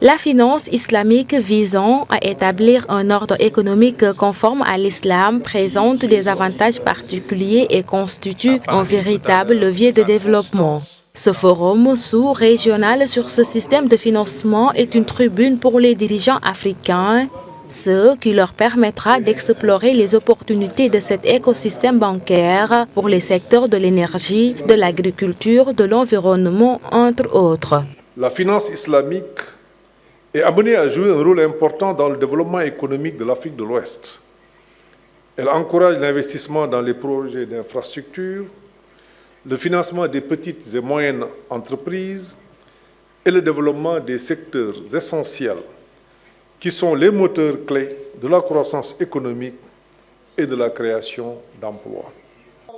La finance islamique visant à établir un ordre économique conforme à l'islam présente des avantages particuliers et constitue un véritable levier de développement. Ce forum sous-régional sur ce système de financement est une tribune pour les dirigeants africains, ce qui leur permettra d'explorer les opportunités de cet écosystème bancaire pour les secteurs de l'énergie, de l'agriculture, de l'environnement, entre autres. La finance islamique est amenée à jouer un rôle important dans le développement économique de l'Afrique de l'Ouest. Elle encourage l'investissement dans les projets d'infrastructures, le financement des petites et moyennes entreprises et le développement des secteurs essentiels qui sont les moteurs clés de la croissance économique et de la création d'emplois.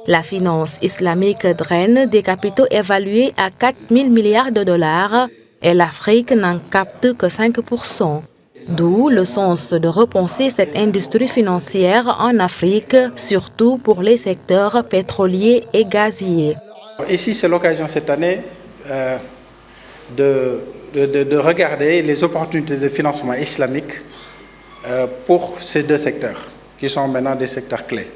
La finance islamique draine des capitaux évalués à 4 000 milliards de dollars et l'Afrique n'en capte que 5%. D'où le sens de repenser cette industrie financière en Afrique, surtout pour les secteurs pétroliers et gaziers. Ici, c'est l'occasion cette année de regarder les opportunités de financement islamique pour ces deux secteurs, qui sont maintenant des secteurs clés.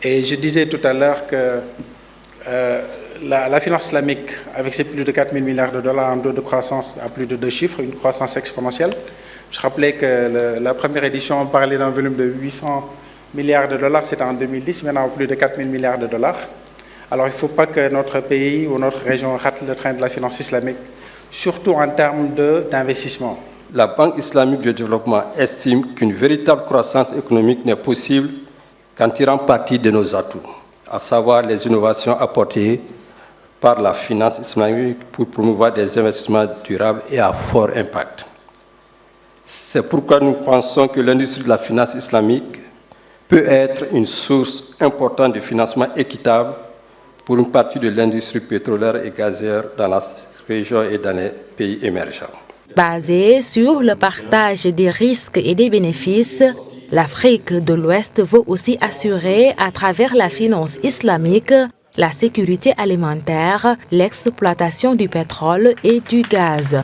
Et je disais tout à l'heure que la finance islamique, avec ses plus de 4 000 milliards de dollars en taux de croissance à plus de 2 chiffres, une croissance exponentielle. Je rappelais que la première édition parlait d'un volume de 800 milliards de dollars, c'était en 2010, maintenant plus de 4 000 milliards de dollars. Alors il ne faut pas que notre pays ou notre région rate le train de la finance islamique, surtout en termes d'investissement. La Banque islamique de développement estime qu'une véritable croissance économique n'est possible qu'en tirant parti de nos atouts, à savoir les innovations apportées par la finance islamique pour promouvoir des investissements durables et à fort impact. C'est pourquoi nous pensons que l'industrie de la finance islamique peut être une source importante de financement équitable pour une partie de l'industrie pétrolière et gazière dans la région et dans les pays émergents. Basée sur le partage des risques et des bénéfices, l'Afrique de l'Ouest veut aussi assurer, à travers la finance islamique, la sécurité alimentaire, l'exploitation du pétrole et du gaz.